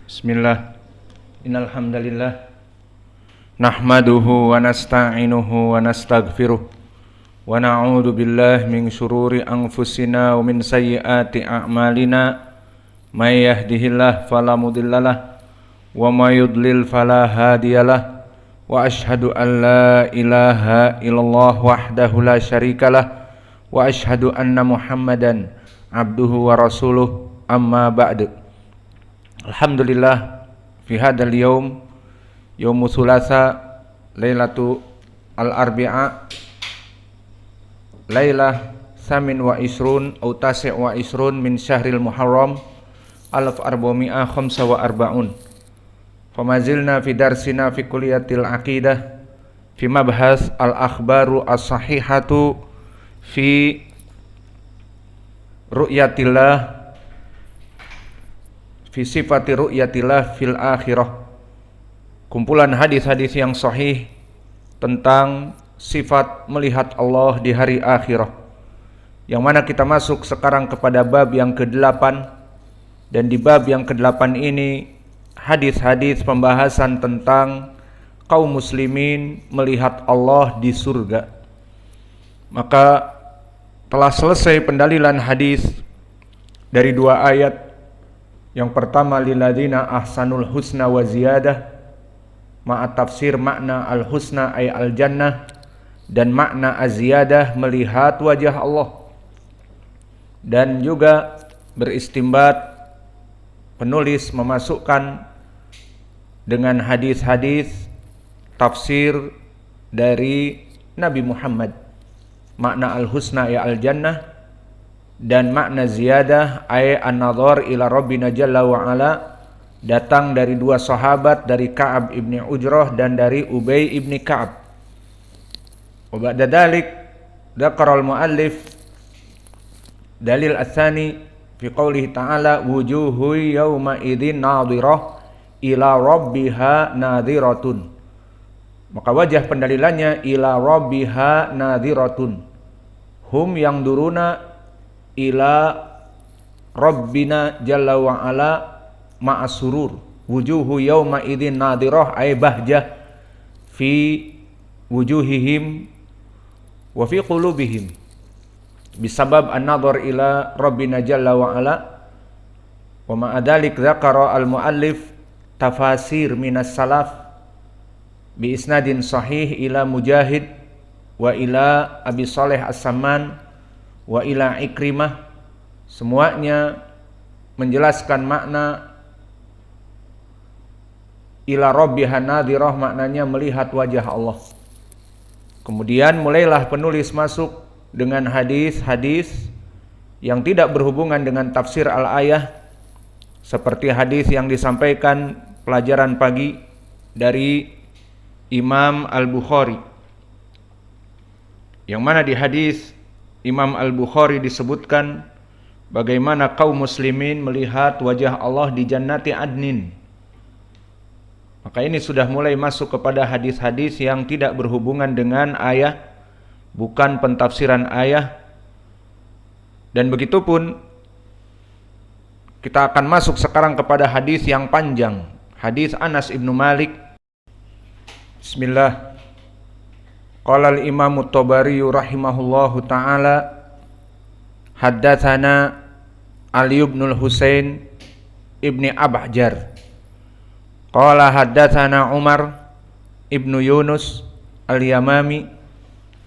Bismillah. Innal hamdalillah nahmaduhu wa nasta'inuhu wa nastaghfiruh wa na'udzu billahi min syururi anfusina wa min sayyiati a'malina may yahdihillahu fala mudhillalah wa may yudlil fala hadiyalah wa asyhadu an la ilaha illallah wahdahu la syarikalah wa asyhadu anna Muhammadan abduhu wa rasuluh amma ba'du. Alhamdulillah fi hadzal yaum yaumul tsulasa lailatu al-arbi'a lailah samin wa isrun au tasi' wa isrun min syahril muharram 1445. Famazilna fi darsina fi kulliyatil aqidah fi mabhas al-akhbaru as-sahihatu fi ru'yatillah fi sifati ru'yatillah fil akhirah. Kumpulan hadis-hadis yang sahih tentang sifat melihat Allah di hari akhirah, yang mana kita masuk sekarang kepada bab yang ke-8. Dan di bab yang ke-8 ini hadis-hadis pembahasan tentang kaum muslimin melihat Allah di surga. Maka telah selesai pendalilan hadis dari dua ayat. Yang pertama, lilladzina ahsanul husna wa ziyadah, ma'a tafsir makna al-husna ay al-jannah, dan makna az-ziyadah melihat wajah Allah. Dan juga beristimbat penulis memasukkan dengan hadis-hadis tafsir dari Nabi Muhammad, makna al-husna ay al-jannah, dan makna ziyadah ay an-nadhar ila rabbina jalla wa ala, datang dari dua sahabat, dari Ka'ab ibni Ujrah dan dari Ubay ibni Ka'ab. Wa ba'da dzalik dzakara al-muallif dalil ats-tsani fi qoulihi ta'ala wujuhu yawma idzin nadhirah ila rabbiha nadhiratun. Maka wajah pendalilannya ila rabbiha nadhiratun, hum yang duruna ila rabbina jalla wa ala ma'asurur. Wujuhu yawma idzin nadhirah ay bahjah fi wujuhihim wa fi qulubihim bisabab an-nadhar ila rabbina jalla wa ala. Wa ma'adalik dzakara al-muallif tafasir minas salaf bi isnadin sahih ila Mujahid wa ila Abi Shalih As-Samman wa ila Ikrimah. Semuanya menjelaskan makna ila rabbiha nadhirah, maknanya melihat wajah Allah. Kemudian mulailah penulis masuk dengan hadis-hadis yang tidak berhubungan dengan tafsir al-ayah, seperti hadis yang disampaikan pelajaran pagi dari Imam Al-Bukhari, yang mana di hadis Imam Al-Bukhari disebutkan bagaimana kaum muslimin melihat wajah Allah di jannati adnin. Maka ini sudah mulai masuk kepada hadis-hadis yang tidak berhubungan dengan ayah, bukan pentafsiran ayah. Dan begitupun kita akan masuk sekarang kepada hadis yang panjang, hadis Anas ibnu Malik. Bismillah. Qala al-Imam at-Tabari rahimahullahu ta'ala haddatsana Ali ibn al-Husain ibni Abjar qala haddatsana Umar ibnu Yunus al-Yamami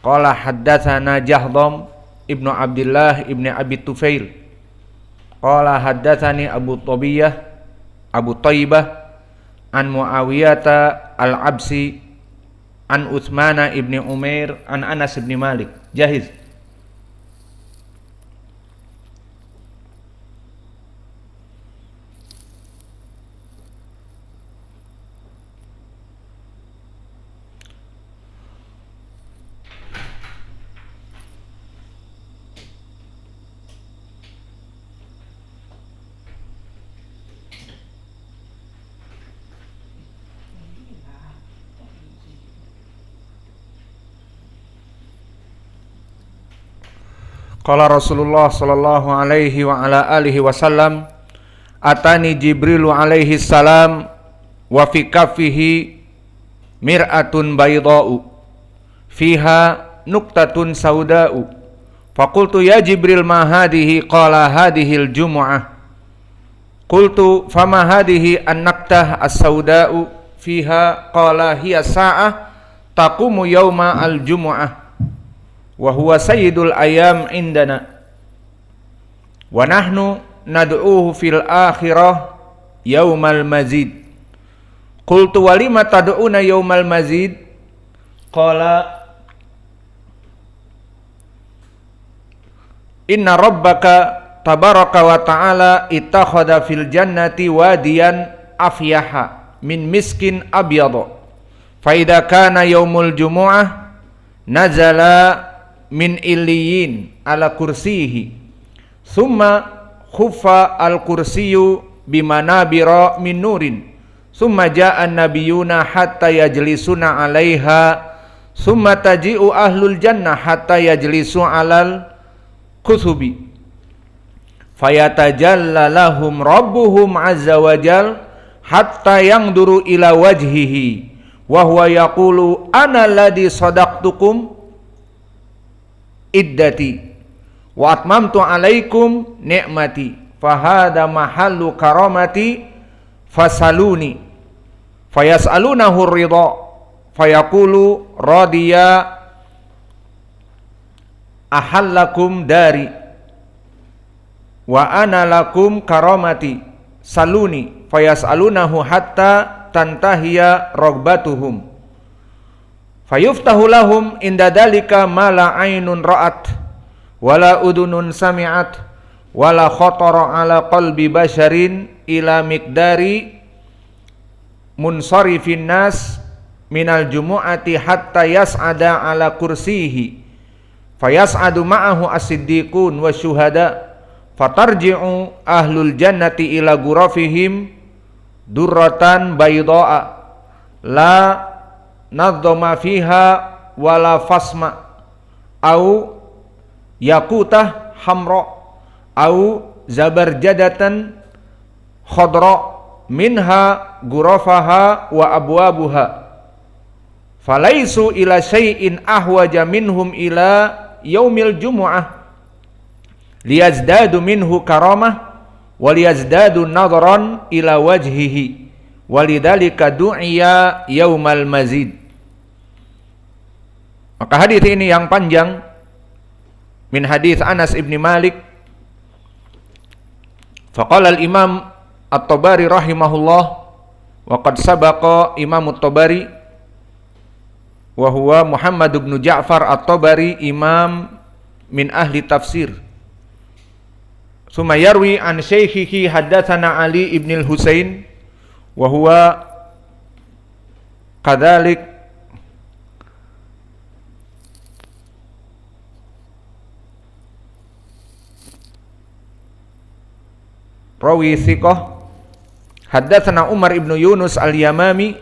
qala haddatsana Jahdam ibnu Abdullah ibni Abi Tufail qala haddatsani Abu Taibah an Muawiyah al-Absi an Utsman ibni Umair an Anas ibni Malik. Jahiz. Qala Rasulullah sallallahu alaihi wa ala alihi wasallam atani Jibrilu alaihi salam wa fi kaffihi mir'atun bayda'u fiha nuktatun sauda'u faqultu ya Jibril ma hadhihi qala hadhil jumu'ah qultu fama hadhihi an-naktah as-sauda'u fiha qala hiya sa'ah taqumu yawma al-jumu'ah wa huwa sayyidul ayam indana wa nahnu nad'uhu fil akhirah yaumal mazid. Qultu walima tad'una yaumal mazid? Qala inna rabbaka tabaraka wa ta'ala ittakhadha fil jannati wadiyan afyaha min miskin abyad fa idza kana yaumul jumu'ah nazala min illiyin ala kursiyihi summa khuffa al-kursiyu bimanabira min nurin summa ja'a an-nabiyuna hatta yajlisuna 'alaiha summa taji'u ahlul jannah hatta yajlisu 'alal kusubi fayatajalla lahum rabbuhum 'azza wa jal hatta yangduru ila wajhihi wa huwa yaqulu ana alladhi sadaqtukum iddati wa atmamtu alaikum ni'mati fahada mahallu karamati fasaluni fayas'alunahu ridha fayaqulu radiya ahallakum dari wa ana lakum karamati saluni fayas'alunahu hatta tantahiya ragbatuhum fayuftahu lahum inda dalika ma la ainun ra'at wala udunun sami'at wala khatara ala qalbi basharin ila miqdari munsarifin nas minal jumu'ati hatta yas'ada ala kursihi fayas'adu ma'ahu as-siddiqun wa syuhada fatarji'u ahlul jannati ila ghurafihim durratan bayda'a la nadhama fiha wala fasma au yakutah hamra au zabarjadatan khadra minha ghurafaha wa abwabuha falaisu ila syai'in ahwaja minhum ila yaumil jumu'ah liyazdadu minhu karamah waliyazdadu nadharan ila wajhihi walidhalika du'iya yaumal mazid. Maka hadis ini yang panjang min hadis Anas ibn Malik faqala al-imam at-Tabari rahimahullah wa qad sabaqa imam at-Tabari wa huwa Muhammad ibn Ja'far at-Tabari imam min ahli tafsir summa yarwi an shaykhihi haddatsana Ali ibn al-Husain wa huwa kadzalik rawi thiqah haddatsana Umar ibn Yunus al-Yamami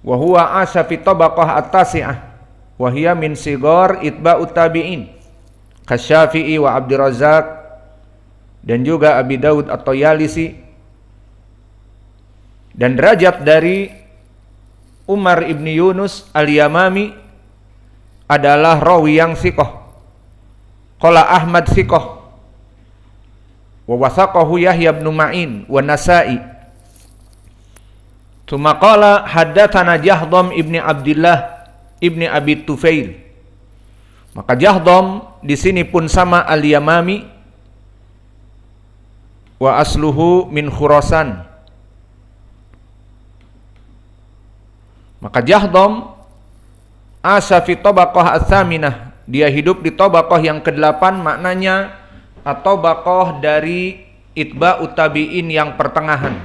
wa huwa asha fi tabaqah at-tasi'ah wa hiya min sigar itba'ut tabi'in kasyafi'i wa Abdurrazzaq dan juga Abi Daud at-Tayalisi. Dan derajat dari Umar ibn Yunus al-Yamami adalah rawi yang thiqah. Qala Ahmad thiqah wa wasaqahu Yahya ibn Ma'in wa Nasa'i. Tsumma qala haddatsana Jahdam ibni Abdullah ibni Abi Tufail. Maka Jahdam di sini pun sama al-Yamami wa asluhu min Khurasan. Maka Jahdam asa fi tabaqah ats-tsaminah, dia hidup di tabaqah yang ke-8, maknanya atau tabaqah dari itba'ut tabi'in yang pertengahan,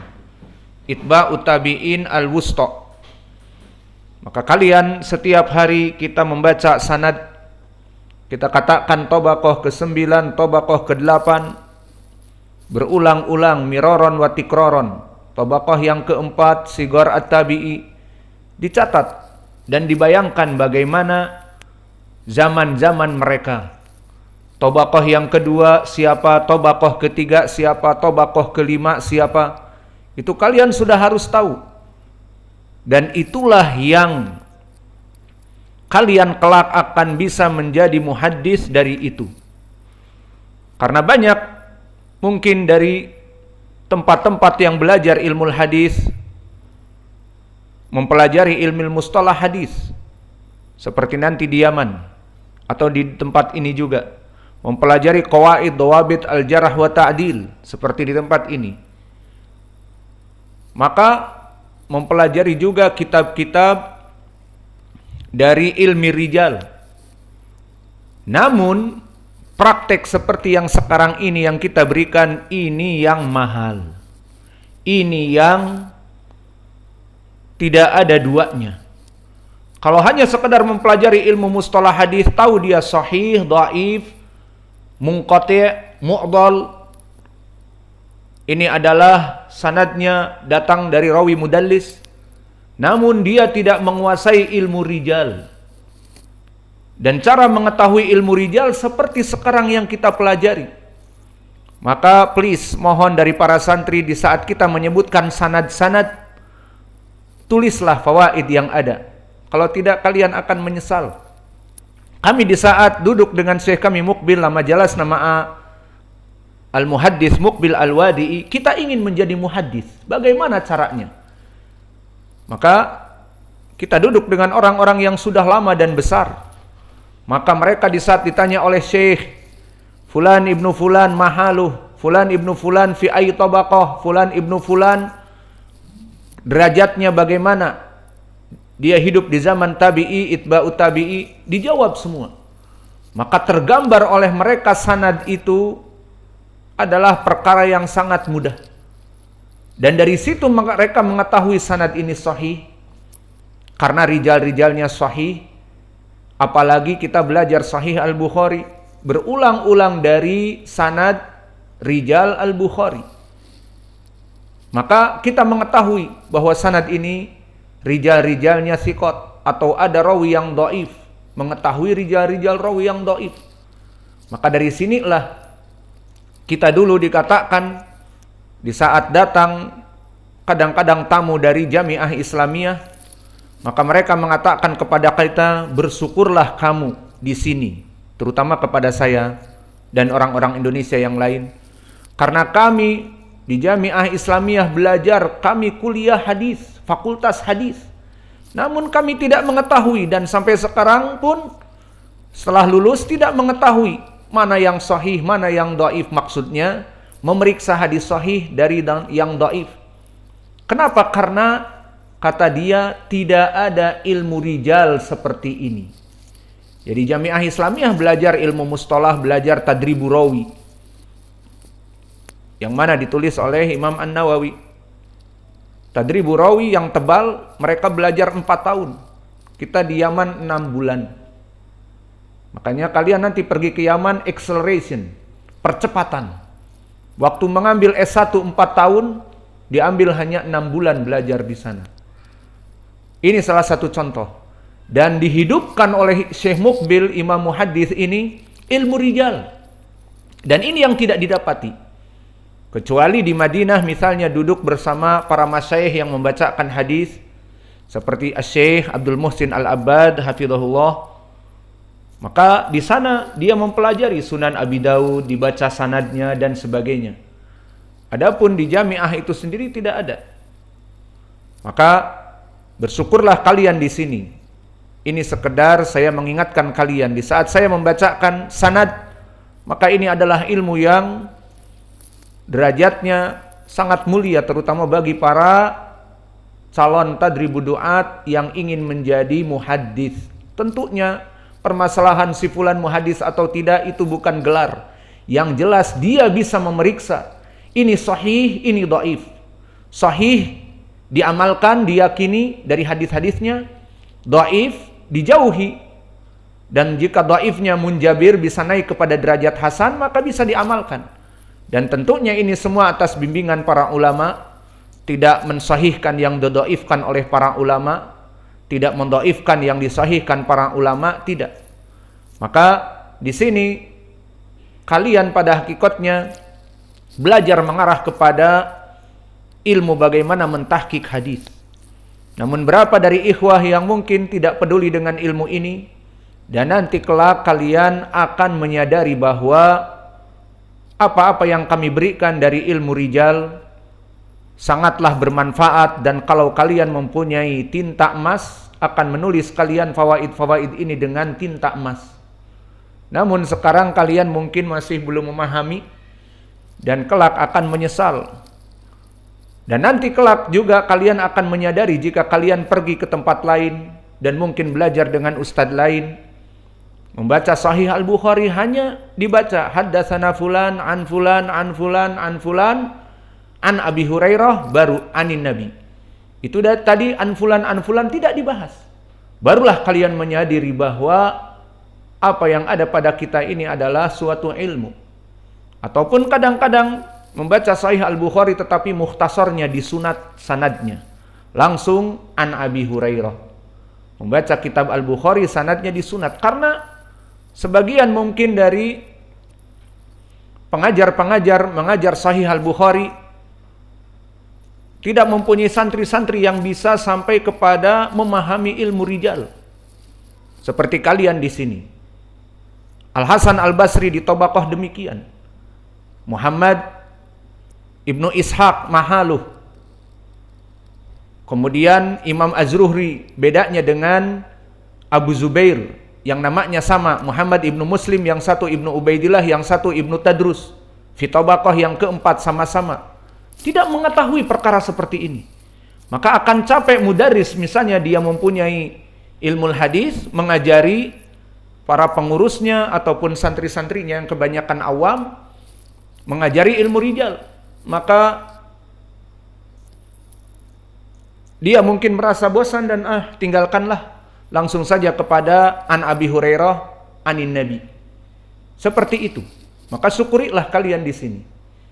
itba'ut tabi'in al-wusta. Maka kalian setiap hari kita membaca sanad, kita katakan tabaqah ke-9, tabaqah ke-8, berulang-ulang miraron wa tikraron. Tabaqah yang ke-4 sigar at-tabi'i, dicatat dan dibayangkan bagaimana zaman-zaman mereka, Tobaqoh yang kedua siapa, tobaqoh ketiga siapa, tobaqoh kelima siapa. Itu kalian sudah harus tahu. Dan itulah yang kalian kelak akan bisa menjadi muhaddis dari itu. Karena banyak mungkin dari tempat-tempat yang belajar ilmu hadis, mempelajari ilmu mustalah hadis, seperti nanti di Yaman atau di tempat ini juga, mempelajari qawaid dawabit al-jarh wa ta'dil seperti di tempat ini. Maka mempelajari juga kitab-kitab dari ilmi rijal. Namun praktek seperti yang sekarang ini yang kita berikan, ini yang mahal. Ini yang tidak ada duanya. Kalau hanya sekedar mempelajari ilmu mustalah hadis, tahu dia sahih, dhaif, munqati', mu'dhal, ini adalah sanadnya datang dari rawi mudallis, namun dia tidak menguasai ilmu rijal. Dan cara mengetahui ilmu rijal seperti sekarang yang kita pelajari. Maka please, mohon dari para santri, di saat kita menyebutkan sanad-sanad, tulislah fawaid yang ada. Kalau tidak, kalian akan menyesal. Kami di saat duduk dengan Syekh kami Muqbil, nama jelas nama Al-Muhaddis Muqbil Al-Wadi'i, kita ingin menjadi muhaddis. Bagaimana caranya? Maka kita duduk dengan orang-orang yang sudah lama dan besar. Maka mereka di saat ditanya oleh Syekh, Fulan ibnu Fulan mahaluh, Fulan ibnu Fulan fi ayyi tabaqah, Fulan ibnu Fulan derajatnya bagaimana, dia hidup di zaman tabi'i, itba'u tabi'i, dijawab semua. Maka tergambar oleh mereka sanad itu adalah perkara yang sangat mudah. Dan dari situ mereka mengetahui sanad ini sahih, karena rijal-rijalnya sahih. Apalagi kita belajar Sahih Al-Bukhari, berulang-ulang dari sanad rijal Al-Bukhari. Maka kita mengetahui bahwa sanad ini rijal-rijalnya thiqat, atau ada rawi yang dhaif, mengetahui rijal-rijal rawi yang dhaif. Maka dari sinilah kita dulu dikatakan di saat datang kadang-kadang tamu dari Jamiah Islamiyah, maka mereka mengatakan kepada kita, bersyukurlah kamu di sini, terutama kepada saya dan orang-orang Indonesia yang lain, karena kami di Jamiah Islamiyah belajar, kami kuliah hadis, fakultas hadis, namun kami tidak mengetahui, dan sampai sekarang pun setelah lulus tidak mengetahui mana yang sahih, mana yang dhaif. Maksudnya memeriksa hadis sahih dari yang dhaif. Kenapa? Karena kata dia, tidak ada ilmu rijal seperti ini. Jadi Jamiah Islamiyah belajar ilmu mustalah, belajar tadribu rawi, yang mana ditulis oleh Imam An-Nawawi. Tadribu rawi yang tebal, mereka belajar 4 tahun. Kita di Yaman 6 bulan. Makanya kalian nanti pergi ke Yaman, acceleration, percepatan. Waktu mengambil S1 4 tahun, diambil hanya 6 bulan belajar di sana. Ini salah satu contoh. Dan dihidupkan oleh Syekh Muqbil, Imam Muhaddis ini, ilmu rijal. Dan ini yang tidak didapati. Kecuali di Madinah misalnya duduk bersama para masyayikh yang membacakan hadis, seperti Syekh Abdul Muhsin Al-Abbad, hafizahullah. Maka di sana dia mempelajari Sunan Abi Dawud, dibaca sanadnya dan sebagainya. Adapun di Jamiah itu sendiri tidak ada. Maka bersyukurlah kalian di sini. Ini sekedar saya mengingatkan kalian di saat saya membacakan sanad, maka ini adalah ilmu yang derajatnya sangat mulia, terutama bagi para calon tadribu duat yang ingin menjadi muhaddis. Tentunya permasalahan si fulan muhaddis atau tidak itu bukan gelar. Yang jelas dia bisa memeriksa ini sahih, ini dhaif. Sahih diamalkan, diyakini dari hadis-hadisnya, dhaif dijauhi, dan jika dhaifnya munjabir bisa naik kepada derajat hasan, maka bisa diamalkan. Dan tentunya ini semua atas bimbingan para ulama, tidak mensahihkan yang didhaifkan oleh para ulama, tidak mendhaifkan yang disahihkan para ulama, tidak. Maka di sini kalian pada hakikatnya belajar mengarah kepada ilmu bagaimana mentahqiq hadis. Namun berapa dari ikhwah yang mungkin tidak peduli dengan ilmu ini, dan nanti kelak kalian akan menyadari bahwa apa-apa yang kami berikan dari ilmu rijal sangatlah bermanfaat, dan kalau kalian mempunyai tinta emas akan menulis kalian fawaid-fawaid ini dengan tinta emas. Namun sekarang kalian mungkin masih belum memahami dan kelak akan menyesal. Dan nanti kelak juga kalian akan menyadari jika kalian pergi ke tempat lain dan mungkin belajar dengan ustadz lain, membaca Sahih Al-Bukhari hanya dibaca haddatsana fulan an fulan an fulan an fulan an Abi Hurairah, baru anin Nabi. Itu tadi an fulan tidak dibahas. Barulah kalian menyadari bahwa apa yang ada pada kita ini adalah suatu ilmu. Ataupun kadang-kadang membaca Sahih Al-Bukhari tetapi mukhtasarnya disunat sanadnya. Langsung an Abi Hurairah. Membaca kitab Al-Bukhari sanadnya disunat. Karena sebagian mungkin dari pengajar-pengajar mengajar Sahih Al-Bukhari tidak mempunyai santri-santri yang bisa sampai kepada memahami ilmu rijal. Seperti kalian di sini. Al-Hasan Al-Basri di Tabaqah demikian. Muhammad Ibnu Ishaq Mahaluh. Kemudian Imam Az-Zuhri bedanya dengan Abu Zubair yang namanya sama, Muhammad Ibnu Muslim yang satu Ibnu Ubaidillah, yang satu Ibnu Tadrus. Fi Tabaqah yang keempat sama-sama tidak mengetahui perkara seperti ini. Maka akan capek mudaris, misalnya dia mempunyai ilmu hadis, mengajari para pengurusnya ataupun santri-santrinya yang kebanyakan awam, mengajari ilmu rijal. Maka dia mungkin merasa bosan dan tinggalkanlah, langsung saja kepada an Abi Hurairah anin Nabi. Seperti itu. Maka syukurilah kalian di sini.